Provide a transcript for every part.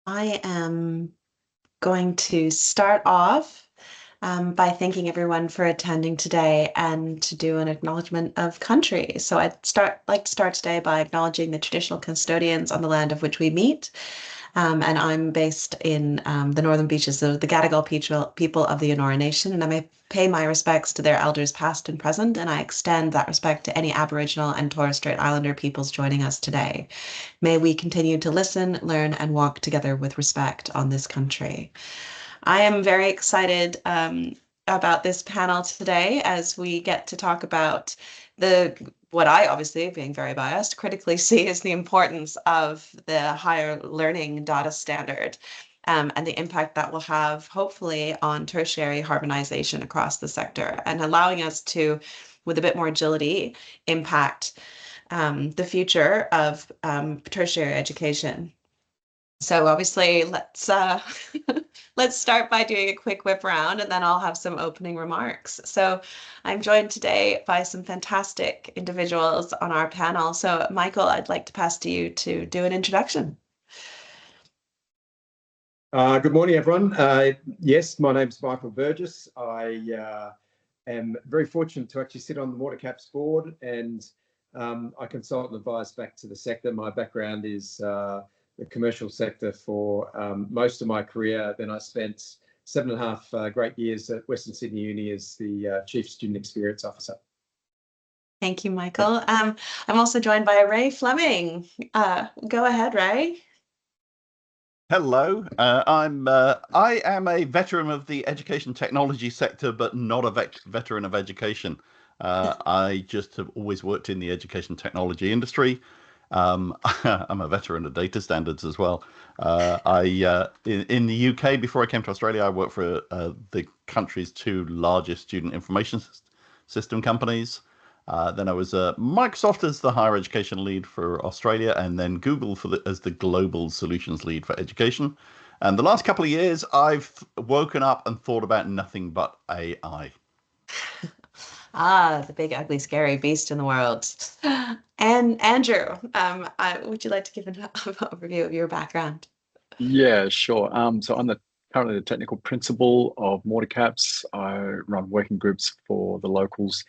I am going to start off by thanking everyone for attending today and to do an acknowledgement of country. So like to start today by acknowledging the traditional custodians on the land of which we meet. And I'm based in the northern beaches of the Gadigal people of the Eora Nation, and I may pay my respects to their elders past and present, and I extend that respect to any Aboriginal and Torres Strait Islander peoples joining us today. May we continue to listen, learn, and walk together with respect on this country. I am very excited about this panel today as we get to talk about what I obviously, being very biased, critically see as the importance of the higher learning data standard and the impact that will have, hopefully, on tertiary harmonization across the sector and allowing us to, with a bit more agility, impact the future of tertiary education. So obviously, let's start by doing a quick whip around, and then I'll have some opening remarks. So I'm joined today by some fantastic individuals on our panel. So Michael, I'd like to pass to you to do an introduction. Good morning, everyone. Yes, my name's Michael Burgess. I am very fortunate to actually sit on the MortarCAPS board, and I consult and advise back to the sector. My background is the commercial sector for most of my career. Then I spent 7.5 great years at Western Sydney Uni as the Chief Student Experience Officer. Thank you, Michael. I'm also joined by Ray Fleming. Go ahead, Ray. Hello, I am a veteran of the education technology sector, but not a veteran of education. I just have always worked in the education technology industry. I'm a veteran of data standards as well. In the UK, before I came to Australia, I worked for the country's 2 largest student information system companies. Then I was Microsoft as the higher education lead for Australia, and then Google as the global solutions lead for education. And the last couple of years, I've woken up and thought about nothing but AI. The big, ugly, scary beast in the world. And Andrew, would you like to give an overview of your background? Yeah, sure. So I'm currently the technical principal of MortarCAPS. I run working groups for the locals,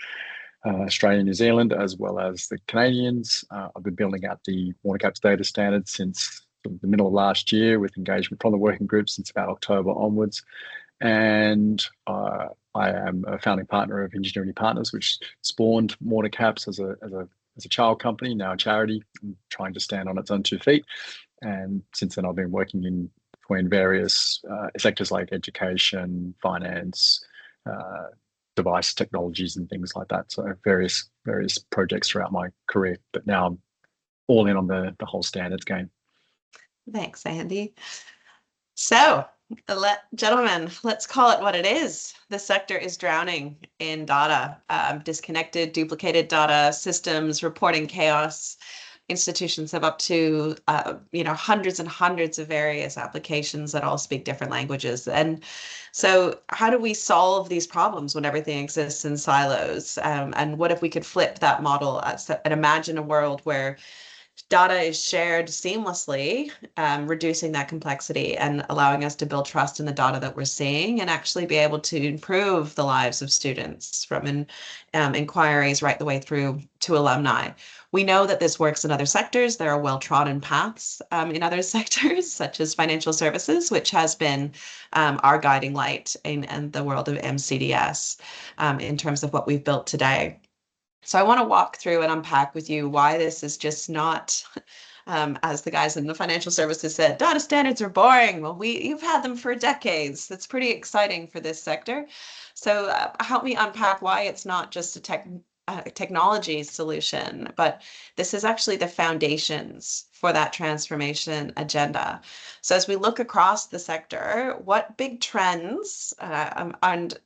Australia and New Zealand, as well as the Canadians. I've been building out the MortarCAPS data standard since the middle of last year, with engagement from the working group since about October onwards. And I am a founding partner of Ingenuity Partners, which spawned MortarCAPS as a child company, now a charity, trying to stand on its own 2 feet. And since then, I've been working between various sectors like education, finance, device technologies, and things like that. So various projects throughout my career. But now I'm all in on the whole standards game. Thanks, Andy. So, gentlemen, let's call it what it is. The sector is drowning in data, disconnected, duplicated data, systems, reporting chaos. Institutions have up to hundreds and hundreds of various applications that all speak different languages. And so how do we solve these problems when everything exists in silos? And what if we could flip that model and imagine a world where data is shared seamlessly, reducing that complexity and allowing us to build trust in the data that we're seeing and actually be able to improve the lives of students from inquiries right the way through to alumni. We know that this works in other sectors. There are well-trodden paths in other sectors, such as financial services, which has been our guiding light in the world of MCDS in terms of what we've built today. So I want to walk through and unpack with you why this is just not, as the guys in the financial services said, data standards are boring. Well, you've had them for decades. That's pretty exciting for this sector. So help me unpack why it's not just a technology solution, but this is actually the foundations for that transformation agenda. So as we look across the sector, what big trends and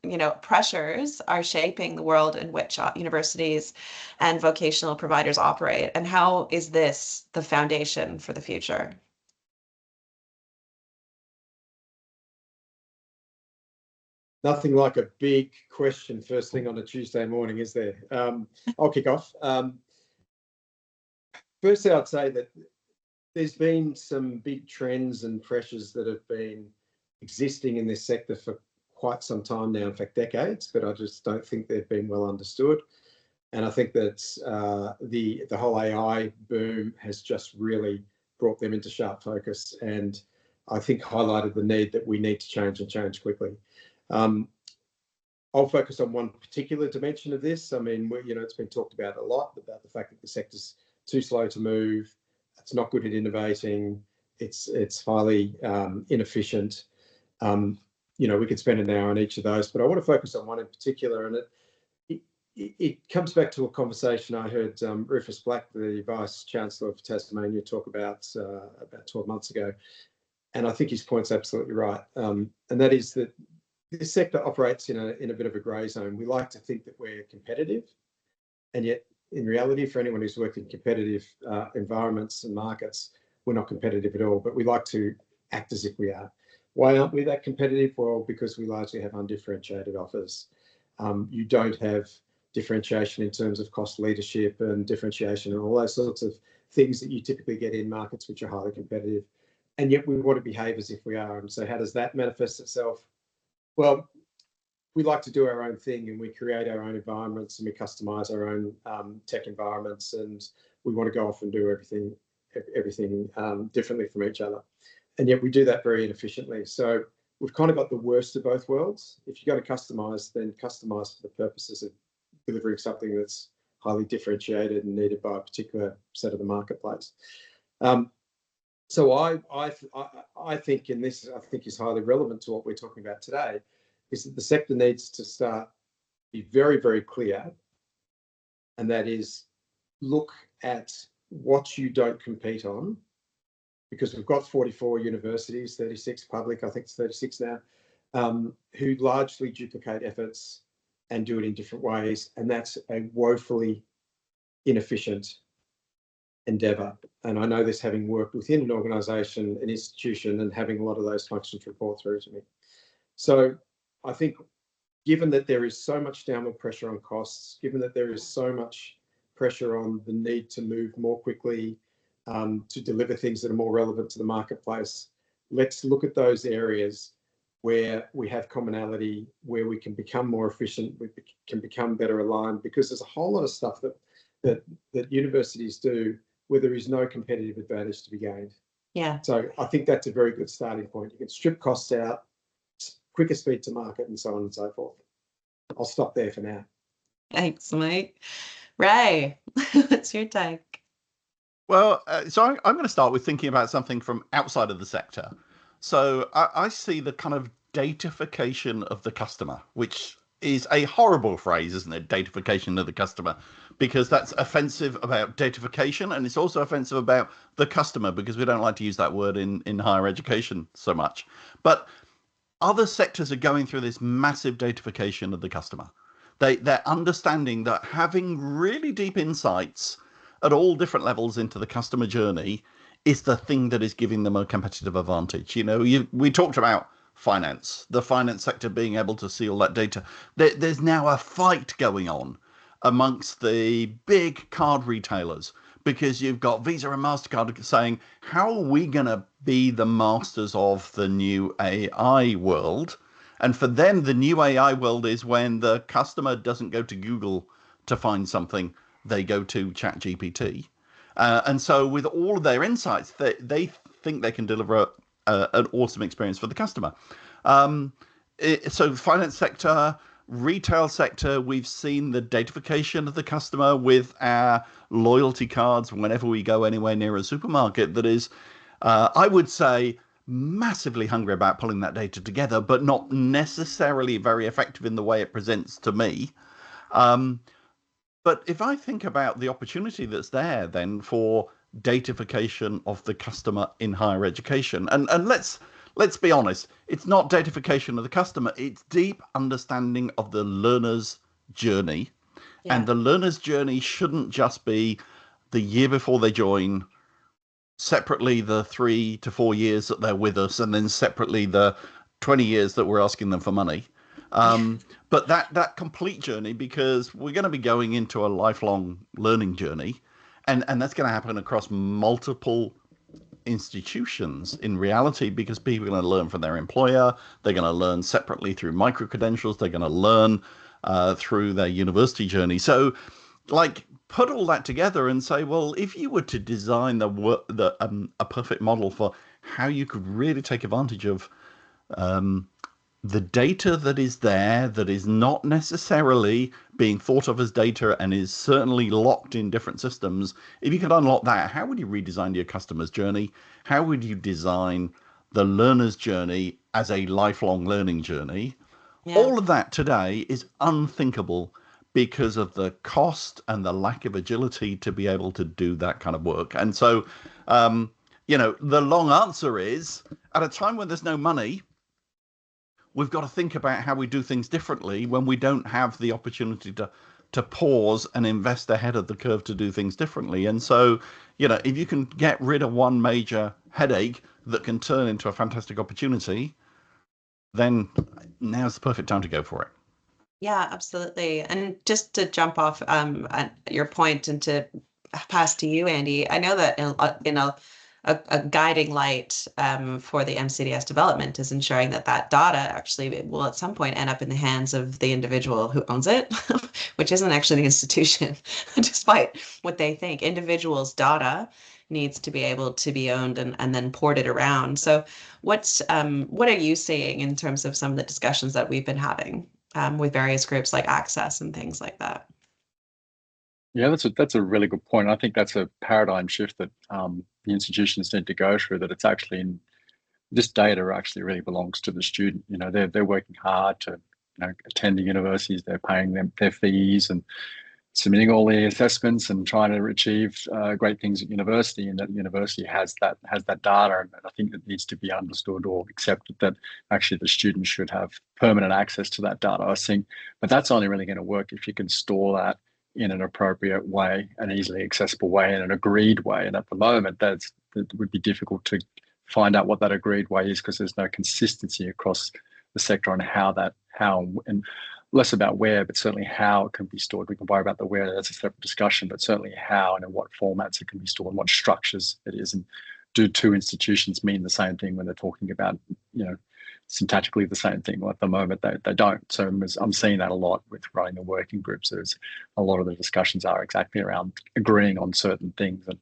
pressures are shaping the world in which universities and vocational providers operate, and how is this the foundation for the future? Nothing like a big question first thing on a Tuesday morning, is there? I'll kick off. Firstly, I'd say that there's been some big trends and pressures that have been existing in this sector for quite some time now, in fact, decades, but I just don't think they've been well understood. And I think that the whole AI boom has just really brought them into sharp focus, and I think highlighted the need that we need to change and change quickly. I'll focus on one particular dimension of this. I mean, it's been talked about a lot about the fact that the sector's too slow to move. It's not good at innovating. It's highly inefficient. We could spend an hour on each of those, but I want to focus on one in particular, and it comes back to a conversation I heard Rufus Black, the Vice Chancellor of Tasmania, talk about 12 months ago, and I think his point's absolutely right. And that is that this sector operates in a bit of a grey zone. We like to think that we're competitive, and yet in reality, for anyone who's worked in competitive environments and markets, we're not competitive at all, but we like to act as if we are. Why aren't we that competitive? Well, because we largely have undifferentiated offers. You don't have differentiation in terms of cost leadership and differentiation and all those sorts of things that you typically get in markets which are highly competitive. And yet we want to behave as if we are. And so how does that manifest itself? Well, we like to do our own thing, and we create our own environments, and we customize our own tech environments, and we want to go off and do everything differently from each other. And yet we do that very inefficiently. So we've kind of got the worst of both worlds. If you're going to customize, then customize for the purposes of delivering something that's highly differentiated and needed by a particular set of the marketplace. So I think, and this I think is highly relevant to what we're talking about today, is that the sector needs to start be very, very clear, and that is look at what you don't compete on, because we've got 44 universities, 36 public, I think it's 36 now, who largely duplicate efforts and do it in different ways, and that's a woefully inefficient endeavour. And I know this, having worked within an organisation, an institution, and having a lot of those functions report through to me. So I think, given that there is so much downward pressure on costs, given that there is so much pressure on the need to move more quickly, to deliver things that are more relevant to the marketplace, let's look at those areas where we have commonality, where we can become more efficient, we can become better aligned, because there's a whole lot of stuff that universities do where there is no competitive advantage to be gained. Yeah. So I think that's a very good starting point. You can strip costs out, quicker speed to market, and so on and so forth. I'll stop there for now. Thanks, Mike. Ray, what's your take? Well, so I'm going to start with thinking about something from outside of the sector. So I see the kind of datafication of the customer, which is a horrible phrase, isn't it? Datafication of the customer, because that's offensive about datafication, and it's also offensive about the customer, because we don't like to use that word in higher education so much. But other sectors are going through this massive datafication of the customer. They're understanding that having really deep insights at all different levels into the customer journey is the thing that is giving them a competitive advantage. We talked about finance, the finance sector being able to see all that data. There's now a fight going on amongst the big card retailers, because you've got Visa and MasterCard saying, how are we going to be the masters of the new AI world? And for them, the new AI world is when the customer doesn't go to Google to find something, they go to ChatGPT. And so with all of their insights, they think they can deliver an awesome experience for the customer. So finance sector, retail sector, we've seen the datafication of the customer with our loyalty cards whenever we go anywhere near a supermarket that is, I would say, massively hungry about pulling that data together, but not necessarily very effective in the way it presents to me. But if I think about the opportunity that's there then for datafication of the customer in higher education, and let's be honest, it's not datafication of the customer, it's deep understanding of the learner's journey. Yeah. And the learner's journey shouldn't just be the year before they join, separately the 3 to 4 years that they're with us, and then separately the 20 years that we're asking them for money. But that complete journey, because we're going to be going into a lifelong learning journey, and that's going to happen across multiple institutions in reality, because people are going to learn from their employer. They're going to learn separately through micro-credentials. They're going to learn through their university journey. So, like, put all that together and say, well, if you were to design a perfect model for how you could really take advantage of the data that is there, that is not necessarily being thought of as data and is certainly locked in different systems. If you could unlock that, how would you redesign your customer's journey? How would you design the learner's journey as a lifelong learning journey? Yeah. All of that today is unthinkable because of the cost and the lack of agility to be able to do that kind of work. And so, the long answer is, at a time when there's no money, we've got to think about how we do things differently when we don't have the opportunity to pause and invest ahead of the curve to do things differently. And so, if you can get rid of one major headache that can turn into a fantastic opportunity, then now's the perfect time to go for it. Yeah, absolutely. And just to jump off at your point and to pass to you, Andy, I know that in a guiding light for the MCDS development is ensuring that data actually will at some point end up in the hands of the individual who owns it, which isn't actually the institution, despite what they think. Individuals' data needs to be able to be owned and then ported around. So what are you seeing in terms of some of the discussions that we've been having with various groups like Access and things like that? Yeah, that's a really good point. I think that's a paradigm shift that the institutions need to go through, that it's actually this data actually really belongs to the student. They're working hard to attend the universities, they're paying them their fees and submitting all the assessments and trying to achieve great things at university, and that university has that data. And I think it needs to be understood or accepted that actually the student should have permanent access to that data. I think, but that's only really going to work if you can store that in an appropriate way, an easily accessible way, and an agreed way. And at the moment, it would be difficult to find out what that agreed way is, because there's no consistency across the sector on how and less about where, but certainly how it can be stored. We can worry about the where, that's a separate discussion, but certainly how and in what formats it can be stored and what structures it is. And do two institutions mean the same thing when they're talking about, syntactically the same thing? Well, at the moment, they don't. So I'm seeing that a lot with running the working groups. There's a lot of the discussions are exactly around agreeing on certain things. And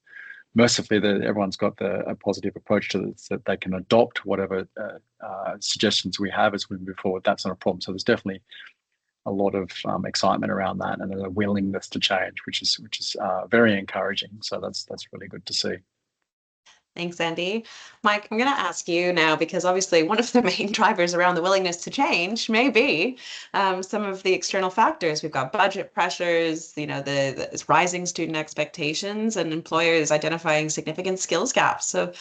mercifully, everyone's got a positive approach to this, that they can adopt whatever suggestions we have as we move forward. That's not a problem. So there's definitely a lot of excitement around that, and a willingness to change, which is very encouraging. So that's really good to see. Thanks, Andy. Mike, I'm going to ask you now, because obviously one of the main drivers around the willingness to change may be some of the external factors. We've got budget pressures, the rising student expectations, and employers identifying significant skills gaps. So,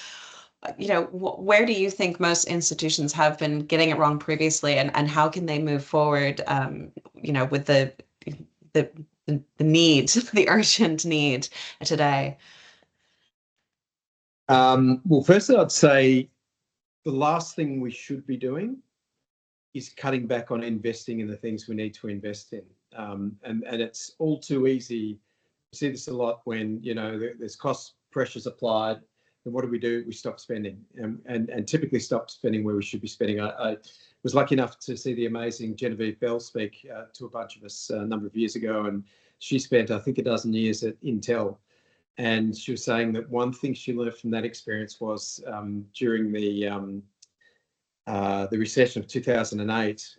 where do you think most institutions have been getting it wrong previously, and how can they move forward, with the need, the urgent need today? Well, firstly, I'd say the last thing we should be doing is cutting back on investing in the things we need to invest in. And it's all too easy. We see this a lot when, there's cost pressures applied. And what do? We stop spending, and typically stop spending where we should be spending. I was lucky enough to see the amazing Genevieve Bell speak to a bunch of us a number of years ago. And she spent, I think, a dozen years at Intel. And she was saying that one thing she learned from that experience was during the recession of 2008,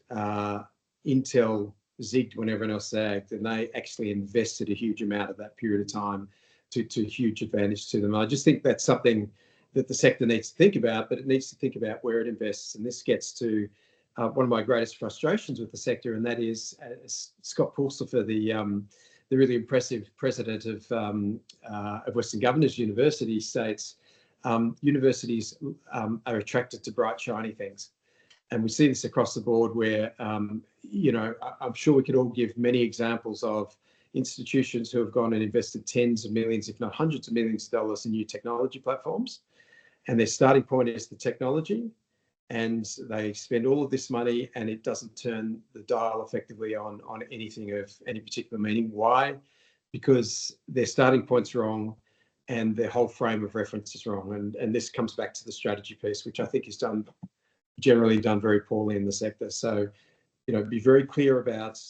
Intel zigged when everyone else zagged, and they actually invested a huge amount of that period of time to huge advantage to them. I just think that's something that the sector needs to think about, but it needs to think about where it invests. And this gets to one of my greatest frustrations with the sector, and that is Scott Pulsifer, the really impressive president of Western Governors University, states universities are attracted to bright, shiny things. And we see this across the board where, I'm sure we could all give many examples of institutions who have gone and invested tens of millions, if not hundreds of millions of dollars in new technology platforms. And their starting point is the technology. And they spend all of this money and it doesn't turn the dial effectively on anything of any particular meaning. Why? Because their starting point's wrong. and their whole frame of reference is wrong. And this comes back to the strategy piece, which I think is generally done very poorly in the sector. So, be very clear about,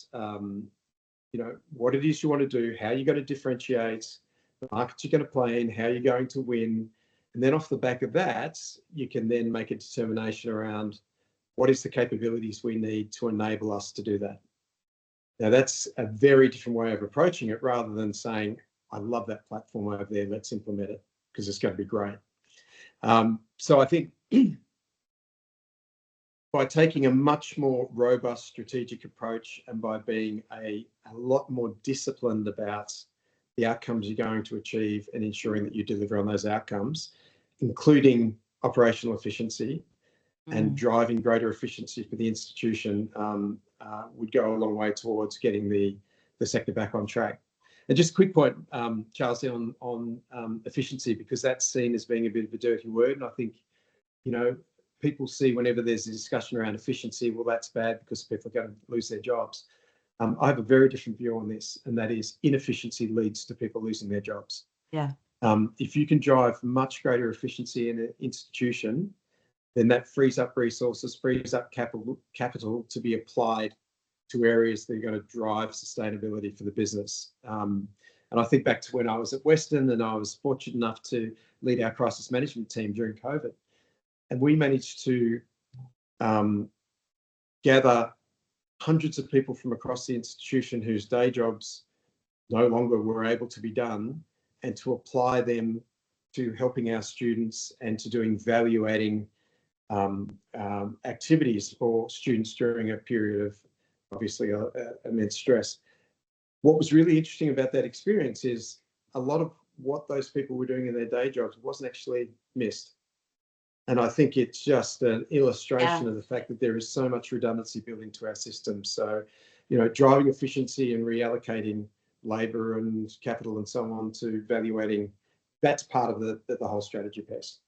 what it is you want to do, how you're going to differentiate, the markets you're going to play in, how you're going to win. And then off the back of that, you can then make a determination around what is the capabilities we need to enable us to do that. Now, that's a very different way of approaching it, rather than saying, I love that platform over there, let's implement it because it's going to be great. So I think by taking a much more robust strategic approach, and by being a lot more disciplined about the outcomes you're going to achieve and ensuring that you deliver on those outcomes, including operational efficiency and driving greater efficiency for the institution, would go a long way towards getting the sector back on track. And just a quick point, Charles, on efficiency, because that's seen as being a bit of a dirty word. And I think, people see whenever there's a discussion around efficiency, well, that's bad because people are going to lose their jobs. I have a very different view on this, and that is inefficiency leads to people losing their jobs. Yeah. If you can drive much greater efficiency in an institution, then that frees up resources, frees up capital to be applied to areas that are going to drive sustainability for the business. And I think back to when I was at Western, and I was fortunate enough to lead our crisis management team during COVID. And we managed to gather hundreds of people from across the institution whose day jobs no longer were able to be done, and to apply them to helping our students and to doing value-adding activities for students during a period of obviously immense stress. What was really interesting about that experience is a lot of what those people were doing in their day jobs wasn't actually missed. And I think it's just an illustration of the fact that there is so much redundancy built into our system. So, driving efficiency and reallocating labour and capital and so on to value-adding, that's part of the whole strategy piece.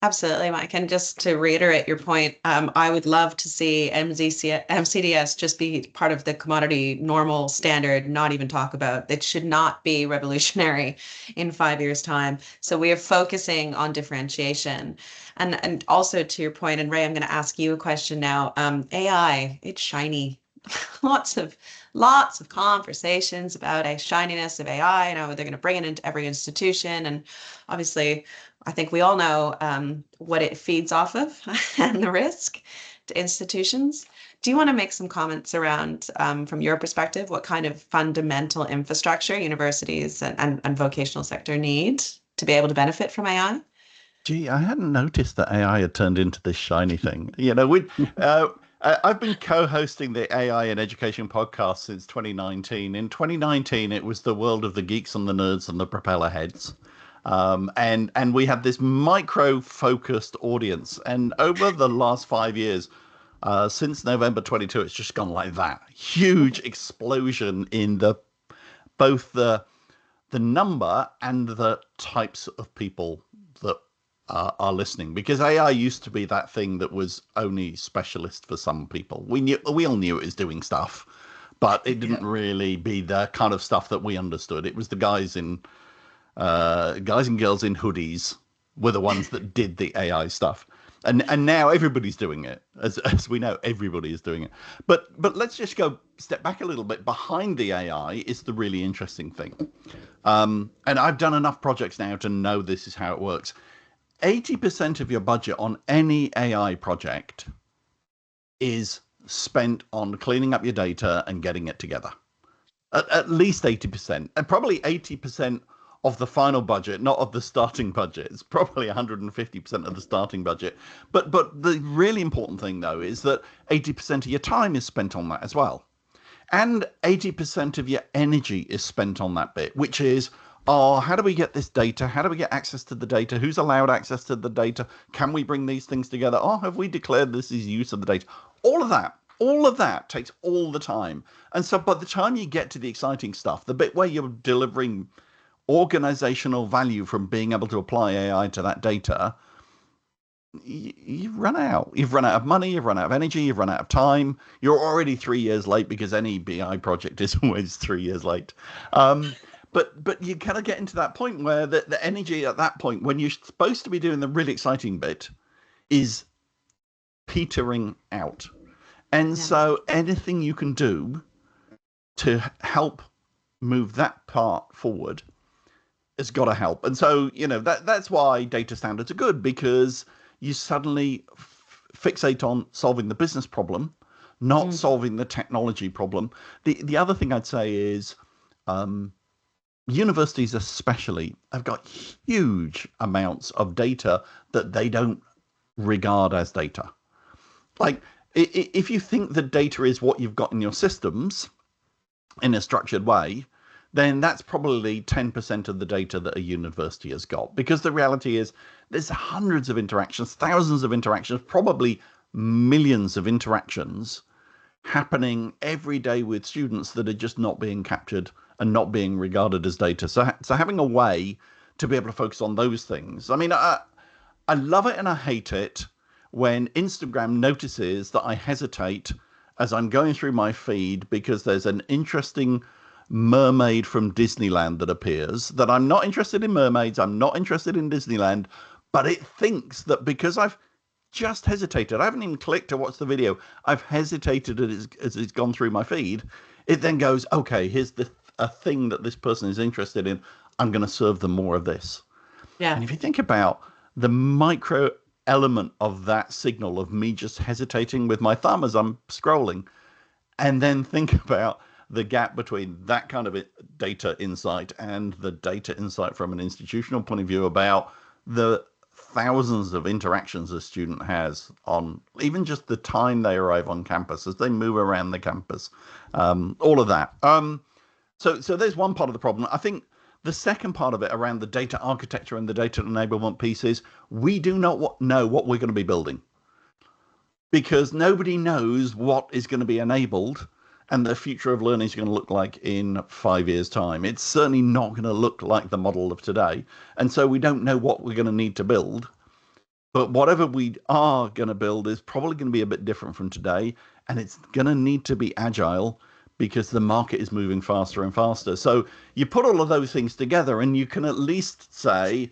Absolutely, Mike. And just to reiterate your point, I would love to see MCDS just be part of the commodity normal standard, not even talk about. It should not be revolutionary in 5 years' time. So we are focusing on differentiation. And also to your point, and Ray, I'm going to ask you a question now. AI, it's shiny. lots of conversations about a shininess of AI. They're going to bring it into every institution. And obviously, I think we all know what it feeds off of and the risk to institutions. Do you want to make some comments around, from your perspective, what kind of fundamental infrastructure universities and vocational sector need to be able to benefit from AI? Gee, I hadn't noticed that AI had turned into this shiny thing. I've been co-hosting the AI in Education podcast since 2019. In 2019, it was the world of the geeks and the nerds and the propeller heads. And we had this micro-focused audience. And over the last 5 years, since November 22, it's just gone like that. Huge explosion in both the number and the types of people that are listening, because AI used to be that thing that was only specialist for some people. We all knew it was doing stuff, but it didn't really be the kind of stuff that we understood. It was the guys and girls in hoodies were the ones that did the AI stuff, and now everybody's doing it. As we know, everybody is doing it. But let's just go step back a little bit. Behind the AI is the really interesting thing, and I've done enough projects now to know this is how it works. 80% of your budget on any AI project is spent on cleaning up your data and getting it together. At least 80%, and probably 80% of the final budget, not of the starting budget. It's probably 150% of the starting budget. But the really important thing, though, is that 80% of your time is spent on that as well. And 80% of your energy is spent on that bit, which is, how do we get this data? How do we get access to the data? Who's allowed access to the data? Can we bring these things together? Have we declared this is use of the data? All of that takes all the time. And so by the time you get to the exciting stuff, the bit where you're delivering organizational value from being able to apply AI to that data, you've run out. You've run out of money, you've run out of energy, you've run out of time. You're already 3 years late, because any BI project is always 3 years late. but you kind of get into that point where the energy at that point, when you're supposed to be doing the really exciting bit, is petering out. And so anything you can do to help move that part forward has got to help. And so, that's why data standards are good, because you suddenly fixate on solving the business problem, not solving the technology problem. The other thing I'd say is universities especially have got huge amounts of data that they don't regard as data. Like, if you think that data is what you've got in your systems in a structured way, then that's probably 10% of the data that a university has got. Because the reality is there's hundreds of interactions, thousands of interactions, probably millions of interactions happening every day with students that are just not being captured and not being regarded as data. So having a way to be able to focus on those things. I mean, I love it and I hate it when Instagram notices that I hesitate as I'm going through my feed because there's an interesting mermaid from Disneyland that appears, that I'm not interested in mermaids, I'm not interested in Disneyland, but it thinks that because I've just hesitated, I haven't even clicked to watch the video, I've hesitated as it's gone through my feed, it then goes, okay, here's a thing that this person is interested in, I'm going to serve them more of this. Yeah. And if you think about the micro element of that signal of me just hesitating with my thumb as I'm scrolling, and then think about the gap between that kind of data insight and the data insight from an institutional point of view about the thousands of interactions a student has on even just the time they arrive on campus, as they move around the campus, all of that. So there's one part of the problem. I think the second part of it around the data architecture and the data enablement piece is we do not know what we're going to be building, because nobody knows what is going to be enabled and the future of learning is going to look like in 5 years' time. It's certainly not going to look like the model of today. And so we don't know what we're going to need to build. But whatever we are going to build is probably going to be a bit different from today. And it's going to need to be agile because the market is moving faster and faster. So you put all of those things together and you can at least say,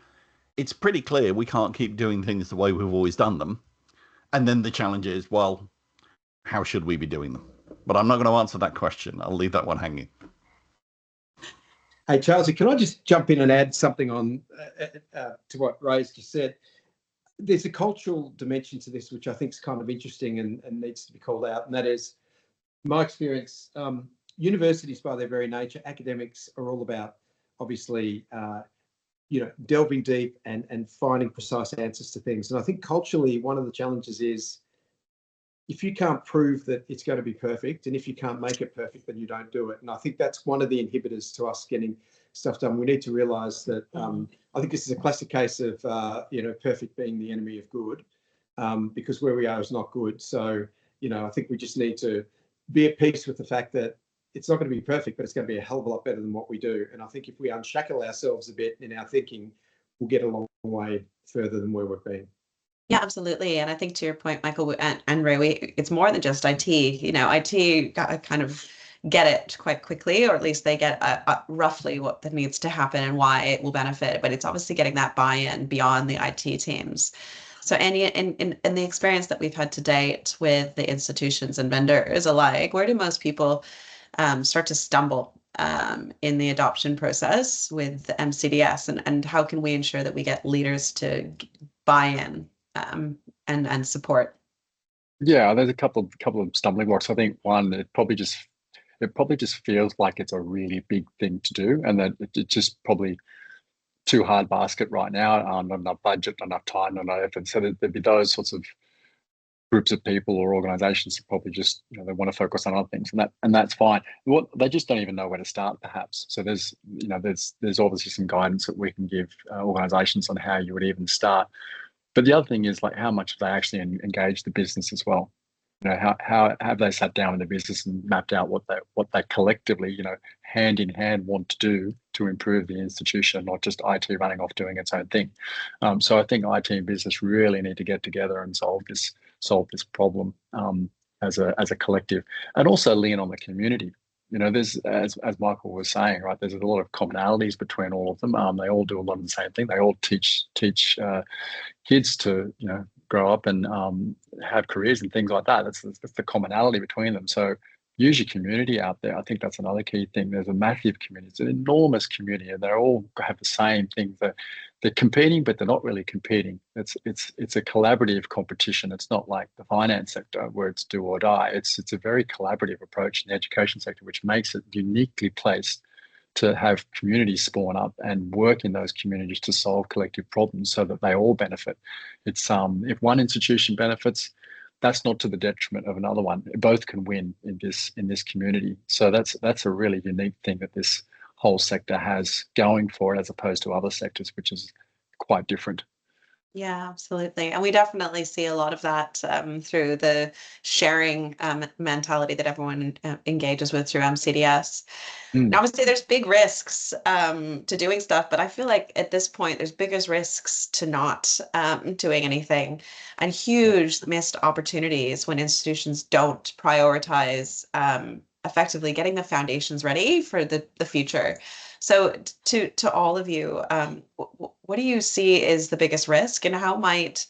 it's pretty clear we can't keep doing things the way we've always done them. And then the challenge is, well, how should we be doing them? But I'm not going to answer that question. I'll leave that one hanging. Hey, Charles, can I just jump in and add something on to what Ray's just said? There's a cultural dimension to this, which I think is kind of interesting and needs to be called out. And that is my experience. Universities, by their very nature, academics are all about, obviously, delving deep and finding precise answers to things. And I think culturally, one of the challenges is, if you can't prove that it's going to be perfect, and if you can't make it perfect, then you don't do it. And I think that's one of the inhibitors to us getting stuff done. We need to realize that I think this is a classic case of, perfect being the enemy of good, because where we are is not good. So, I think we just need to be at peace with the fact that it's not going to be perfect, but it's going to be a hell of a lot better than what we do. And I think if we unshackle ourselves a bit in our thinking, we'll get a long way further than where we've been. Yeah, absolutely. And I think to your point, Michael and Ray, it's more than just IT. IT kind of get it quite quickly, or at least they get roughly what that needs to happen and why it will benefit. But it's obviously getting that buy-in beyond the IT teams. So in the experience that we've had to date with the institutions and vendors alike, where do most people start to stumble in the adoption process with the MCDS, and how can we ensure that we get leaders to buy in and support? Yeah, there's a couple of stumbling blocks. I think one, it probably just feels like it's a really big thing to do, and that it's just probably too hard basket right now. Not enough budget, not enough time, not enough effort. So there'd be those sorts of groups of people or organizations that probably just they want to focus on other things, and that's fine. They just don't even know where to start, perhaps. So there's obviously some guidance that we can give organizations on how you would even start. But the other thing is, like, how much have they actually engaged the business as well? How have they sat down with the business and mapped out what they collectively, hand in hand want to do to improve the institution, not just IT running off doing its own thing. So I think IT and business really need to get together and solve this problem as a collective, and also lean on the community. there's, as Michael was saying, right, there's a lot of commonalities between all of them. They all do a lot of the same thing. They all teach kids to, grow up and have careers and things like that. That's the commonality between them. So use your community out there. I think that's another key thing. There's a massive community. It's an enormous community, and they all have the same things. They're competing, but they're not really competing. It's a collaborative competition. It's not like the finance sector where it's do or die. It's a very collaborative approach in the education sector, which makes it uniquely placed to have communities spawn up and work in those communities to solve collective problems so that they all benefit. It's if one institution benefits, that's not to the detriment of another one. Both can win in this community. So that's a really unique thing that this whole sector has going for it, as opposed to other sectors, which is quite different. Yeah, absolutely. And we definitely see a lot of that through the sharing mentality that everyone engages with through MCDS. And obviously, there's big risks to doing stuff, but I feel like at this point, there's biggest risks to not doing anything, and huge missed opportunities when institutions don't prioritize effectively getting the foundations ready for the future. So to all of you, what do you see is the biggest risk, and how might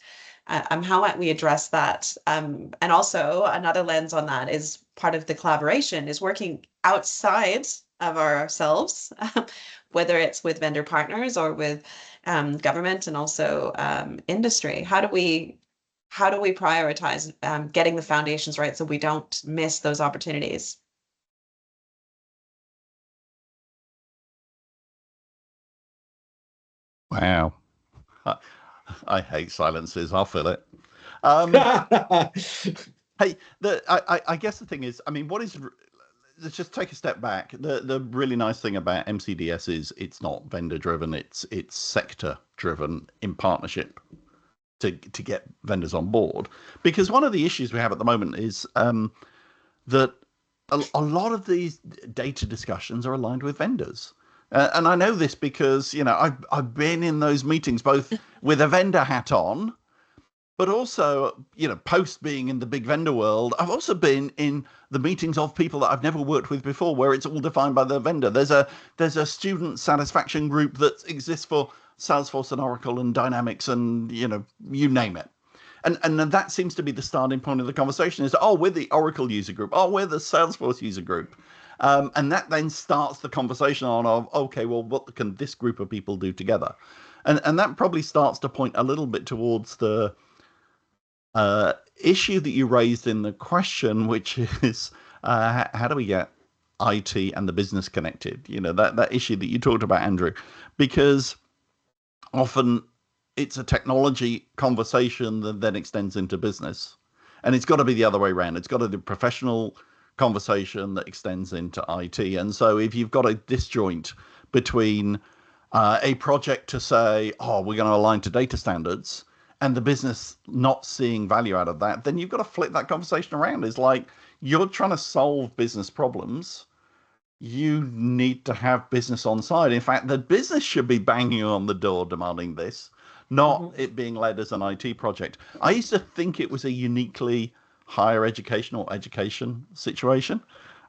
we address that? And also another lens on that is part of the collaboration is working outside of ourselves, whether it's with vendor partners or with government and also industry. How do we prioritize getting the foundations right so we don't miss those opportunities? Wow. I hate silences. I'll fill it. Hey, I guess the thing is, I mean, let's just take a step back. The really nice thing about MCDS is it's not vendor driven. It's sector driven in partnership to get vendors on board. Because one of the issues we have at the moment is that a lot of these data discussions are aligned with vendors. And I know this because, I've been in those meetings both with a vendor hat on, but also, post being in the big vendor world, I've also been in the meetings of people that I've never worked with before, where it's all defined by the vendor. There's a student satisfaction group that exists for Salesforce and Oracle and Dynamics and, you name it. And that seems to be the starting point of the conversation is, we're the Oracle user group. We're the Salesforce user group. And that then starts the conversation on okay, well, what can this group of people do together? And that probably starts to point a little bit towards the issue that you raised in the question, which is how do we get IT and the business connected? That issue that you talked about, Andrew, because often it's a technology conversation that then extends into business, and it's got to be the other way around. It's got to be a professional conversation that extends into IT. And so if you've got a disjoint between a project to say, we're going to align to data standards, and the business not seeing value out of that, then you've got to flip that conversation around. It's like you're trying to solve business problems. You need to have business on side. In fact, the business should be banging on the door demanding this, not it being led as an IT project. I used to think it was a uniquely higher education or education situation.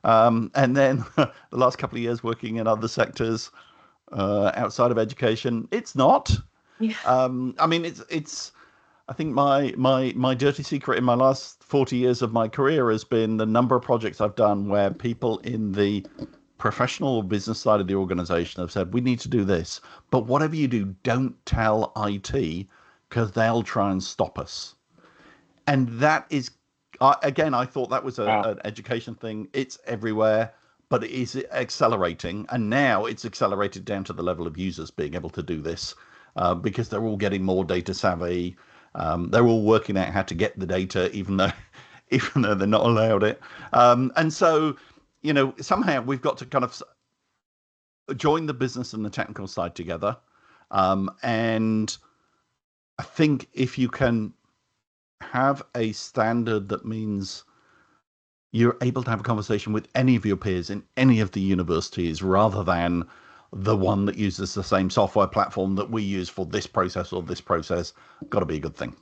And then the last couple of years working in other sectors outside of education, it's not. Yeah. I mean, it's. I think my dirty secret in my last 40 years of my career has been the number of projects I've done where people in the professional or business side of the organization have said, we need to do this, but whatever you do, don't tell IT because they'll try and stop us. And that is, again, I thought that was an education thing. It's everywhere, but it is accelerating. And now it's accelerated down to the level of users being able to do this because they're all getting more data savvy. They're all working out how to get the data, even though they're not allowed it. And so, somehow we've got to kind of join the business and the technical side together. And I think if you can have a standard that means you're able to have a conversation with any of your peers in any of the universities rather than the one that uses the same software platform that we use for this process or this process, got to be a good thing.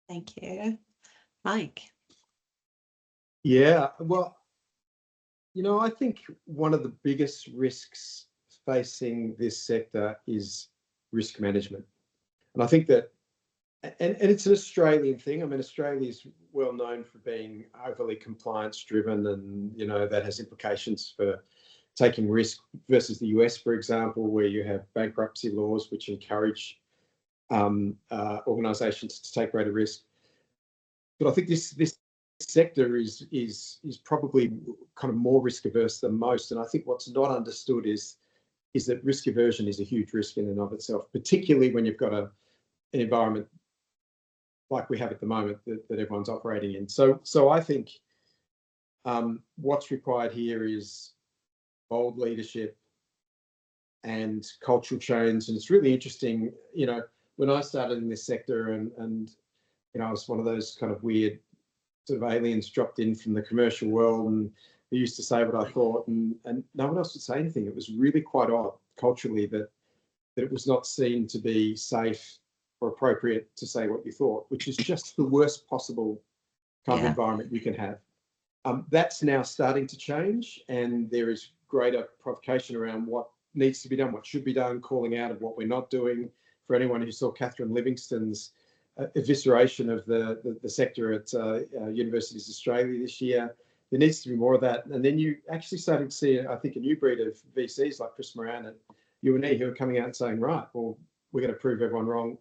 Thank you. Mike. Yeah, well, I think one of the biggest risks facing this sector is risk management. And I think that, and it's an Australian thing. I mean, Australia is well known for being overly compliance driven, and, that has implications for taking risk versus the US, for example, where you have bankruptcy laws which encourage organisations to take greater risk. But I think this sector is probably kind of more risk averse than most. And I think what's not understood is that risk aversion is a huge risk in and of itself, particularly when you've got an environment like we have at the moment that everyone's operating in. So I think what's required here is bold leadership and cultural change. And it's really interesting, when I started in this sector, and I was one of those kind of weird sort of aliens dropped in from the commercial world, and they used to say what I thought, and no one else would say anything. It was really quite odd culturally that it was not seen to be safe or appropriate to say what you thought, which is just the worst possible kind of environment you can have. That's now starting to change, and there is greater provocation around what needs to be done, what should be done, calling out of what we're not doing. For anyone who saw Catherine Livingstone's evisceration of the sector at Universities Australia this year, there needs to be more of that. And then you actually starting to see, I think, a new breed of VCs like Chris Moran at UNE who are coming out and saying, right, well, we're going to prove everyone wrong.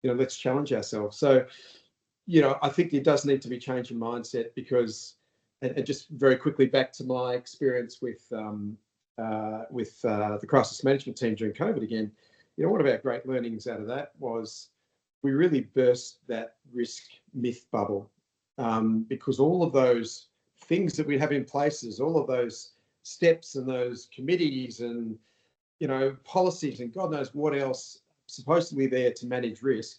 Let's challenge ourselves. So, I think there does need to be change in mindset, because, and just very quickly back to my experience with the crisis management team during COVID again, one of our great learnings out of that was we really burst that risk myth bubble, because all of those things that we have in places, all of those steps and those committees and, policies and God knows what else supposedly there to manage risk,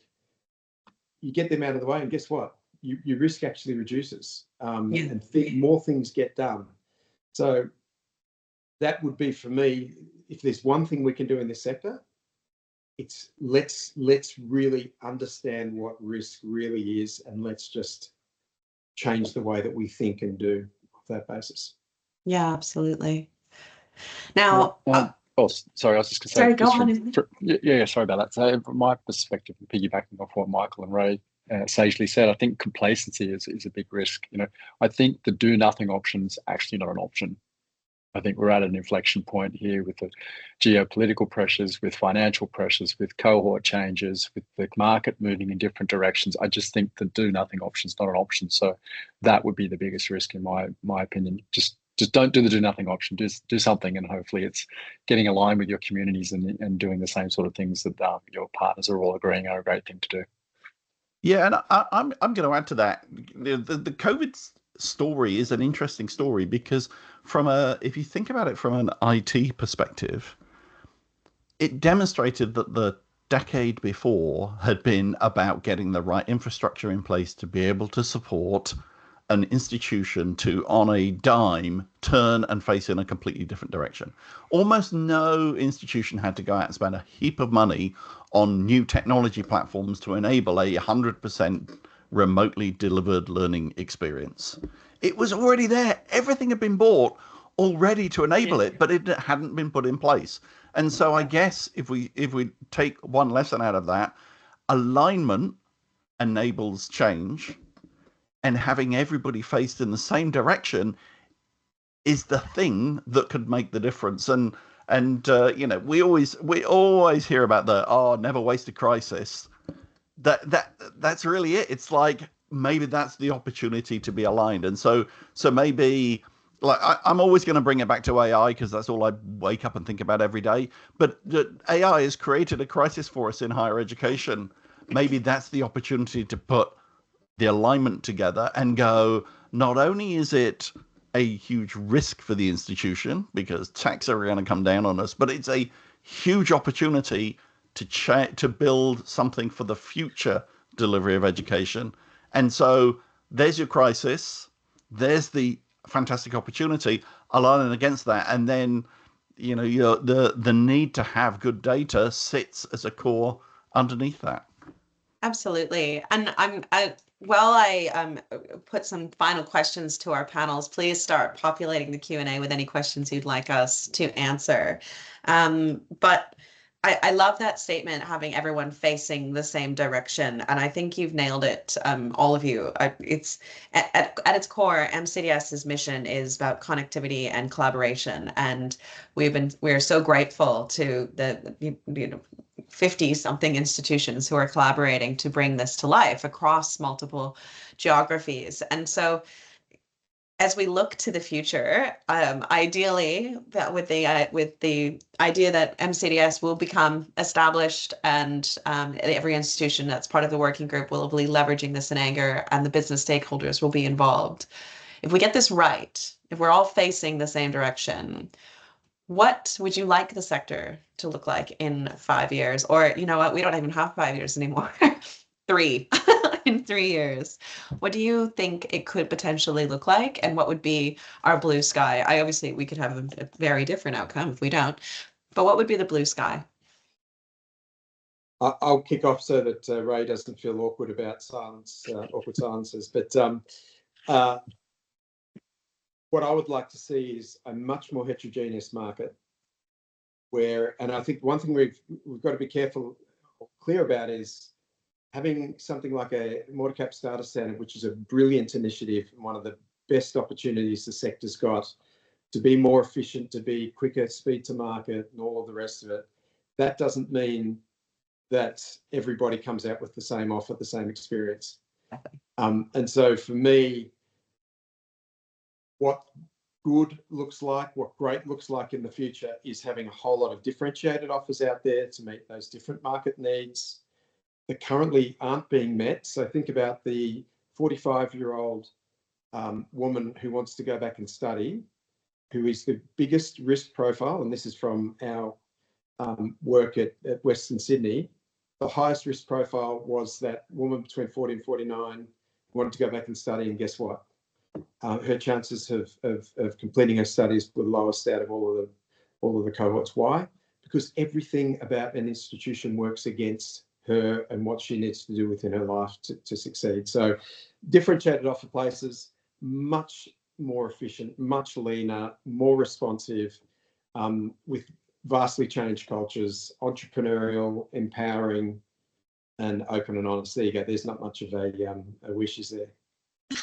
you get them out of the way, and guess what? Your risk actually reduces, and more things get done. So that would be, for me, if there's one thing we can do in this sector, it's let's really understand what risk really is, and let's just change the way that we think and do off that basis. Yeah, absolutely. Now, sorry, I was just going to say. Sorry, go on. Sorry about that. So, from my perspective, piggybacking off what Michael and Ray sagely said, I think complacency is a big risk. I think the do nothing option is actually not an option. I think we're at an inflection point here with the geopolitical pressures, with financial pressures, with cohort changes, with the market moving in different directions. I just think the do nothing option is not an option. So that would be the biggest risk in my opinion. Just don't do the do nothing option. Just do something, and hopefully it's getting aligned with your communities and doing the same sort of things that your partners are all agreeing are a great thing to do. Yeah, and I'm going to add to that. The COVID story is an interesting story, because if you think about it from an IT perspective, it demonstrated that the decade before had been about getting the right infrastructure in place to be able to support an institution to, on a dime, turn and face in a completely different direction. Almost no institution had to go out and spend a heap of money on new technology platforms to enable a 100% remotely delivered learning experience. It was already there. Everything had been bought already to enable it, but it hadn't been put in place. And so I guess if we take one lesson out of that, alignment enables change, and having everybody faced in the same direction is the thing that could make the difference. And we always hear about never waste a crisis. That's really it. It's like, maybe that's the opportunity to be aligned. And so maybe, like, I'm always going to bring it back to AI, because that's all I wake up and think about every day. But AI has created a crisis for us in higher education. Maybe that's the opportunity to put the alignment together and go, not only is it a huge risk for the institution because tax are going to come down on us, but it's a huge opportunity to build something for the future delivery of education. And so there's your crisis, there's the fantastic opportunity, aligning against that, and then the need to have good data sits as a core underneath that. Absolutely. And while I put some final questions to our panels, please start populating the Q&A with any questions you'd like us to answer. But I love that statement, having everyone facing the same direction. And I think you've nailed it, all of you. It's at its core, MCDS's mission is about connectivity and collaboration. And we're so grateful to the 50 something institutions who are collaborating to bring this to life across multiple geographies. And so as we look to the future, ideally that with the idea that MCDS will become established, and every institution that's part of the working group will be leveraging this in anger, and the business stakeholders will be involved. If we get this right, if we're all facing the same direction, what would you like the sector to look like in 5 years? Or, you know what, we don't even have 5 years anymore. 3 in 3 years. What do you think it could potentially look like? And what would be our blue sky? Obviously we could have a very different outcome if we don't, but what would be the blue sky? I'll kick off so that Ray doesn't feel awkward about awkward silences. But what I would like to see is a much more heterogeneous market where, and I think one thing we've got to be careful or clear about is having something like a MortarCAPS data center, which is a brilliant initiative and one of the best opportunities the sector's got to be more efficient, to be quicker, speed to market, and all of the rest of it. That doesn't mean that everybody comes out with the same offer, the same experience. And so for me, what good looks like, what great looks like in the future is having a whole lot of differentiated offers out there to meet those different market needs that currently aren't being met. So think about the 45-year-old woman who wants to go back and study, who is the biggest risk profile, and this is from our work at Western Sydney. The highest risk profile was that woman between 40 and 49 wanted to go back and study, and guess what? Her chances of completing her studies were the lowest out of all of the cohorts. Why? Because everything about an institution works against her and what she needs to do within her life to succeed. So differentiated offer places, much more efficient, much leaner, more responsive, with vastly changed cultures, entrepreneurial, empowering, and open and honest. There you go. There's not much of a wish, is there?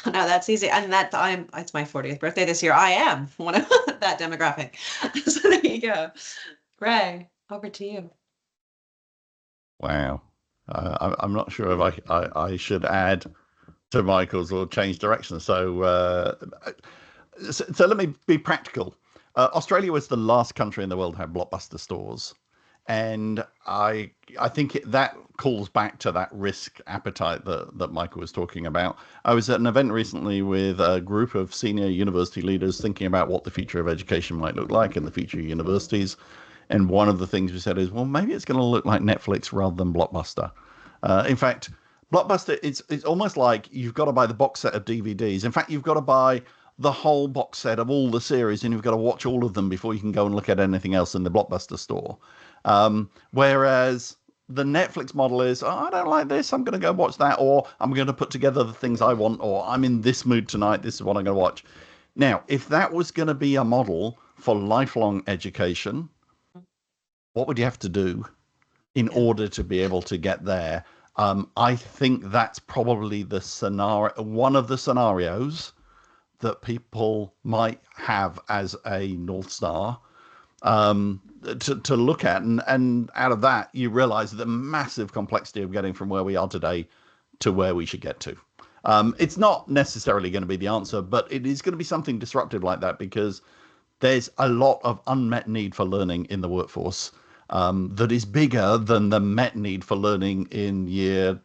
No, that's easy. And it's my 40th birthday this year. I am one of that demographic. So there you go. Ray, over to you. Wow. I'm not sure if I should add to Michael's or change direction. So let me be practical. Australia was the last country in the world to have Blockbuster stores. And I think that calls back to that risk appetite that Michael was talking about. I was at an event recently with a group of senior university leaders thinking about what the future of education might look like in the future of universities. And one of the things we said is, well, maybe it's going to look like Netflix rather than Blockbuster. In fact, Blockbuster, it's almost like you've got to buy the box set of DVDs. In fact, you've got to buy the whole box set of all the series, and you've got to watch all of them before you can go and look at anything else in the Blockbuster store. Whereas the Netflix model is, oh, I don't like this, I'm going to go watch that, or I'm going to put together the things I want, or I'm in this mood tonight, this is what I'm going to watch. Now, if that was going to be a model for lifelong education, what would you have to do in order to be able to get there? I think that's probably the scenario, one of the scenarios that people might have as a North Star to look at. And out of that, you realize the massive complexity of getting from where we are today to where we should get to. It's not necessarily going to be the answer, but it is going to be something disruptive like that, because there's a lot of unmet need for learning in the workforce that is bigger than the met need for learning in year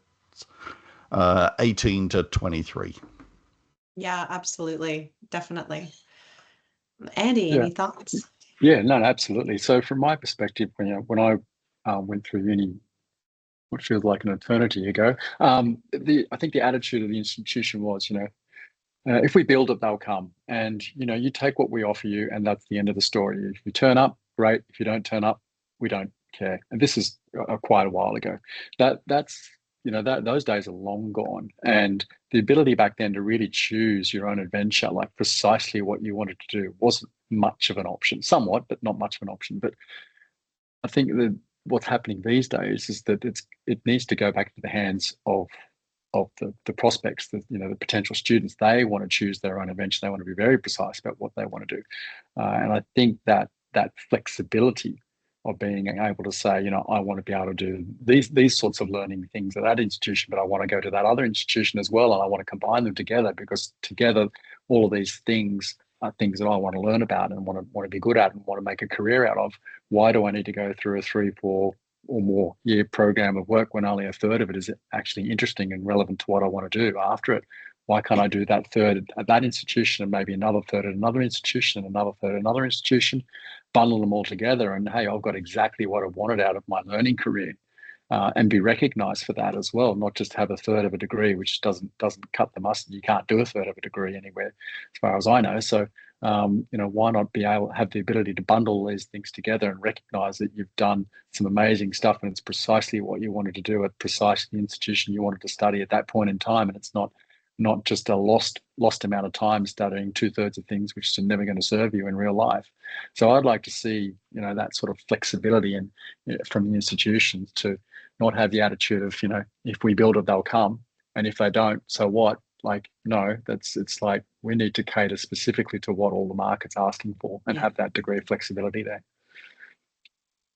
18 to 23. Yeah, absolutely. Definitely. Andy, any thoughts? Yeah, no, absolutely. So from my perspective, when I went through uni, which feels like an eternity ago, I think the attitude of the institution was, if we build it, they'll come. And, you take what we offer you, and that's the end of the story. If you turn up, great. If you don't turn up, we don't care. And this is quite a while ago. That's those days are long gone. And the ability back then to really choose your own adventure, like precisely what you wanted to do, wasn't much of an option. Somewhat, but not much of an option. But I think that what's happening these days is that it needs to go back into the hands of the prospects, the potential students. They want to choose their own adventure. They want to be very precise about what they want to do. And I think that flexibility of being able to say, I want to be able to do these sorts of learning things at that institution, but I want to go to that other institution as well, and I want to combine them together, because together all of these things are things that I want to learn about and want to be good at and want to make a career out of. Why do I need to go through a 3, 4 or more year program of work when only a third of it is actually interesting and relevant to what I want to do after it? Why can't I do that third at that institution and maybe another third at another institution and another third at another institution, bundle them all together, and hey, I've got exactly what I wanted out of my learning career, and be recognized for that as well, not just have a third of a degree, which doesn't cut the mustard. You can't do a third of a degree anywhere, as far as I know. So, why not be able to have the ability to bundle these things together and recognize that you've done some amazing stuff and it's precisely what you wanted to do at precisely the institution you wanted to study at that point in time, and it's not just a lost amount of time studying 2/3 of things which are never going to serve you in real life. So I'd like to see that sort of flexibility and from the institutions, to not have the attitude of if we build it they'll come, and if they don't, so what? Like, no, it's like we need to cater specifically to what all the market's asking for and have that degree of flexibility there.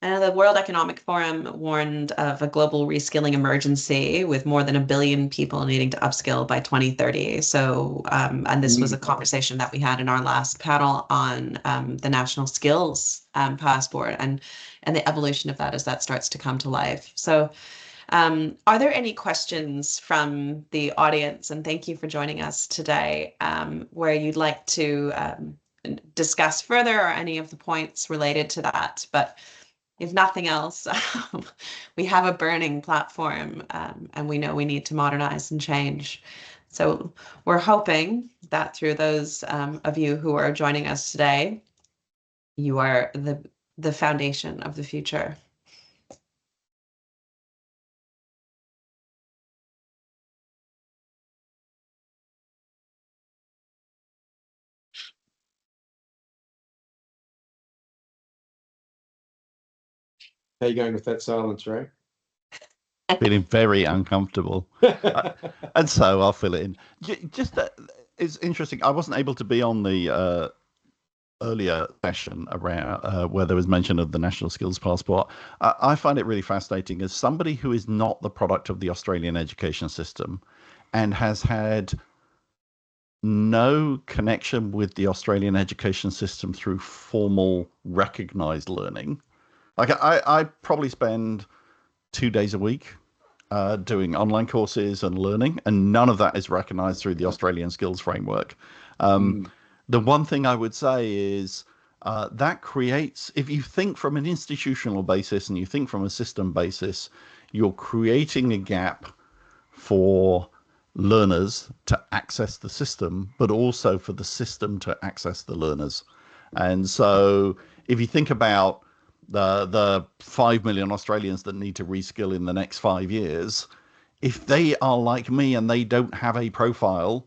The World Economic Forum warned of a global reskilling emergency, with more than 1 billion people needing to upskill by 2030. So, and this was a conversation that we had in our last panel on the national skills passport and the evolution of that as that starts to come to life. So, are there any questions from the audience? And thank you for joining us today, where you'd like to discuss further, or any of the points related to that. But if nothing else, we have a burning platform, and we know we need to modernize and change. So we're hoping that through those of you who are joining us today, you are the foundation of the future. How are you going with that silence, Ray? Feeling very uncomfortable. And so I'll fill it in. Just it's interesting. I wasn't able to be on the earlier session around where there was mention of the National Skills Passport. I find it really fascinating as somebody who is not the product of the Australian education system and has had no connection with the Australian education system through formal recognized learning. Like I probably spend 2 days a week doing online courses and learning, and none of that is recognized through the Australian skills framework. The one thing I would say is that creates, if you think from an institutional basis and you think from a system basis, you're creating a gap for learners to access the system, but also for the system to access the learners. And so if you think about the 5 million Australians that need to reskill in the next 5 years, if they are like me and they don't have a profile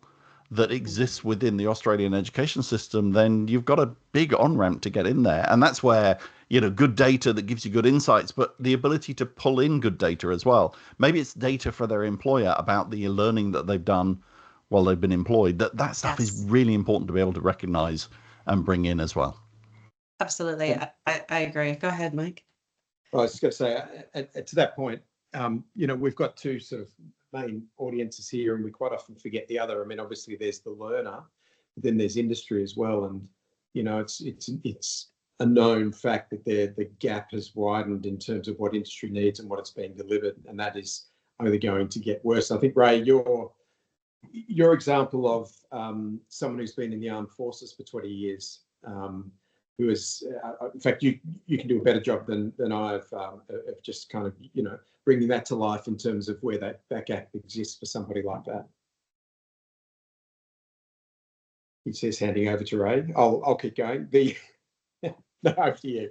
that exists within the Australian education system, then you've got a big on-ramp to get in there. And that's where, good data that gives you good insights, but the ability to pull in good data as well. Maybe it's data for their employer about the learning that they've done while they've been employed. That stuff is really important to be able to recognize and bring in as well. Absolutely. I agree. Go ahead, Mike. Well, I was just going to say, to that point, we've got two sort of main audiences here, and we quite often forget the other. I mean, obviously there's the learner, but then there's industry as well. And, it's a known fact that the gap has widened in terms of what industry needs and what it's being delivered. And that is only going to get worse. I think, Ray, your example of someone who's been in the armed forces for 20 years, who is, in fact, you can do a better job than I've of just kind of, bringing that to life in terms of where that gap exists for somebody like that. He says, handing over to Ray. I'll keep going. No, over to you.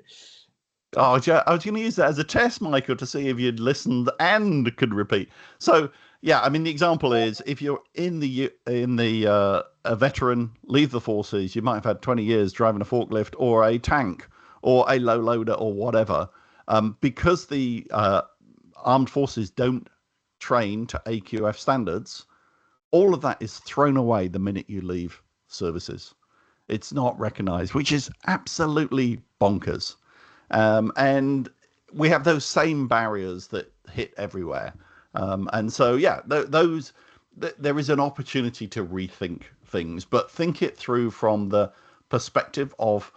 Oh, I was going to use that as a test, Michael, to see if you'd listened and could repeat. So, yeah, I mean, the example is if you're a veteran, leave the forces, you might have had 20 years driving a forklift or a tank or a low loader or whatever, because the armed forces don't train to AQF standards. All of that is thrown away the minute you leave services. It's not recognized, which is absolutely bonkers. And we have those same barriers that hit everywhere. And so, yeah, there is an opportunity to rethink things, but think it through from the perspective of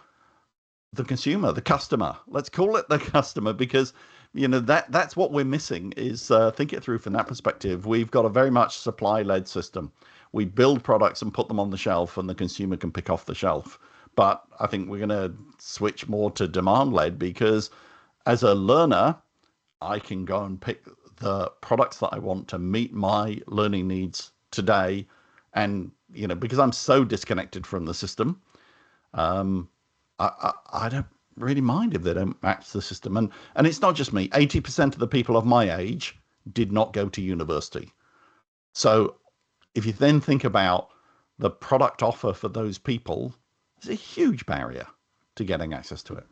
the consumer, the customer. Let's call it the customer, because that's what we're missing is think it through from that perspective. We've got a very much supply-led system. We build products and put them on the shelf, and the consumer can pick off the shelf. But I think we're going to switch more to demand-led, because as a learner, I can go and pick the products that I want to meet my learning needs today. And, because I'm so disconnected from the system, I don't really mind if they don't match the system. And it's not just me. 80% of the people of my age did not go to university. So if you then think about the product offer for those people, there's a huge barrier to getting access to it.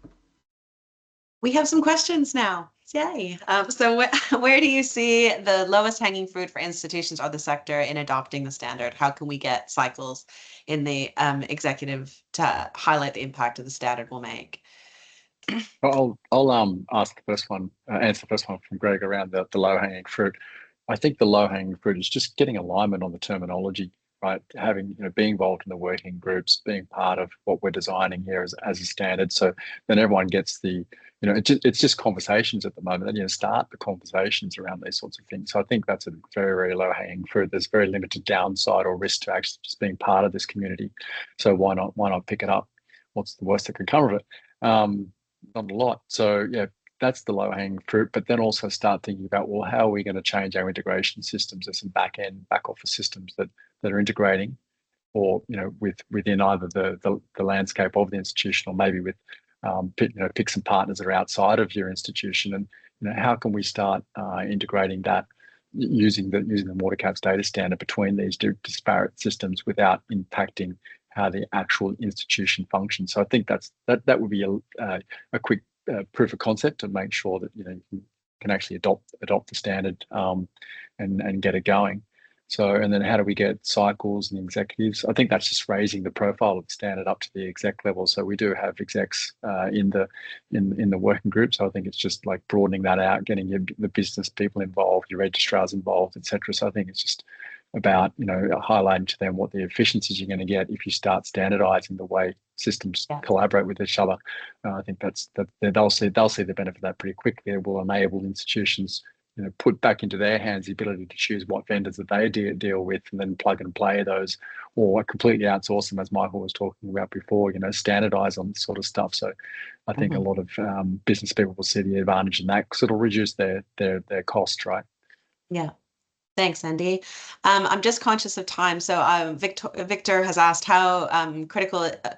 We have some questions now. Yay. So where do you see the lowest hanging fruit for institutions or the sector in adopting the standard? How can we get cycles in the executive to highlight the impact of the standard will make? I'll ask the first one, answer the first one from Greg around the low hanging fruit. I think the low hanging fruit is just getting alignment on the terminology, right? Having, being involved in the working groups, being part of what we're designing here as a standard. So then everyone gets the, it's just conversations at the moment, and start the conversations around these sorts of things. So I think that's a very, very low hanging fruit. There's very limited downside or risk to actually just being part of this community. So why not pick it up? What's the worst that could come of it? Not a lot. So yeah, that's the low hanging fruit. But then also start thinking about, well, how are we going to change our integration systems? There's some back office systems that are integrating, or within either the landscape of the institution, or maybe with pick some partners that are outside of your institution, and how can we start integrating that using the MortarCAPS data standard between these disparate systems without impacting how the actual institution functions. So I think that would be a quick proof of concept to make sure that you can actually adopt the standard and get it going. So, and then how do we get cycles and executives? I think that's just raising the profile of the standard up to the exec level. So we do have execs in the working group. So I think it's just like broadening that out, getting the business people involved, your registrars involved, etc. So I think it's just about highlighting to them what the efficiencies you're going to get if you start standardizing the way systems collaborate with each other. I think they'll see the benefit of that pretty quickly. It will enable institutions put back into their hands the ability to choose what vendors that they deal with, and then plug and play those, or completely outsource them, as Michael was talking about before. Standardize on this sort of stuff. So I think a lot of business people will see the advantage in that, because it'll reduce their costs, right? Yeah. Thanks, Andy. I'm just conscious of time. So Victor has asked how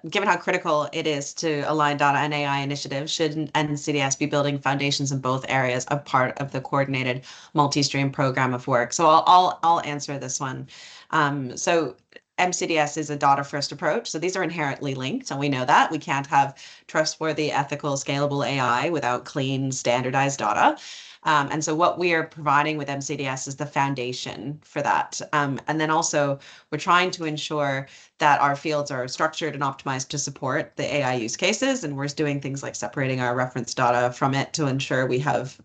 given how critical it is to align data and AI initiatives, should MCDS be building foundations in both areas of part of the coordinated multi-stream program of work? So I'll answer this one. So MCDS is a data-first approach. So these are inherently linked, and we know that. We can't have trustworthy, ethical, scalable AI without clean, standardized data. And so what we are providing with MCDS is the foundation for that. And then also we're trying to ensure that our fields are structured and optimized to support the AI use cases. And we're doing things like separating our reference data from it to ensure we have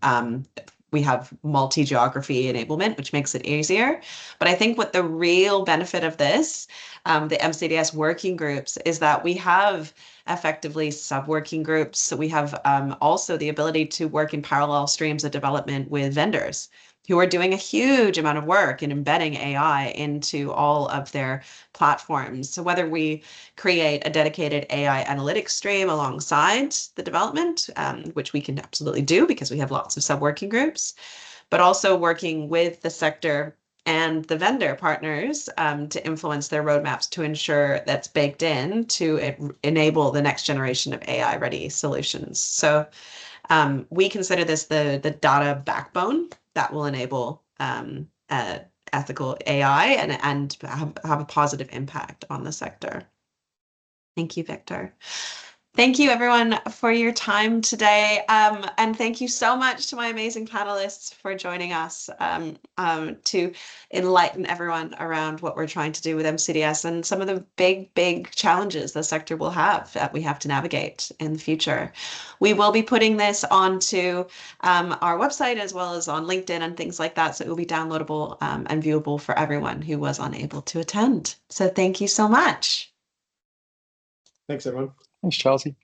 multi-geography enablement, which makes it easier. But I think what the real benefit of this, the MCDS working groups, is that we have effectively sub-working groups. So we have also the ability to work in parallel streams of development with vendors who are doing a huge amount of work in embedding AI into all of their platforms. So whether we create a dedicated AI analytics stream alongside the development, which we can absolutely do because we have lots of sub-working groups, but also working with the sector and the vendor partners to influence their roadmaps to ensure that's baked in to enable the next generation of AI-ready solutions. So We consider this the data backbone that will enable ethical AI and have a positive impact on the sector. Thank you, Victor. Thank you, everyone, for your time today. And thank you so much to my amazing panelists for joining us to enlighten everyone around what we're trying to do with MCDS and some of the big challenges the sector will have that we have to navigate in the future. We will be putting this onto our website as well as on LinkedIn and things like that, so it will be downloadable and viewable for everyone who was unable to attend. So thank you so much. Thanks, everyone. Thanks, Chelsea.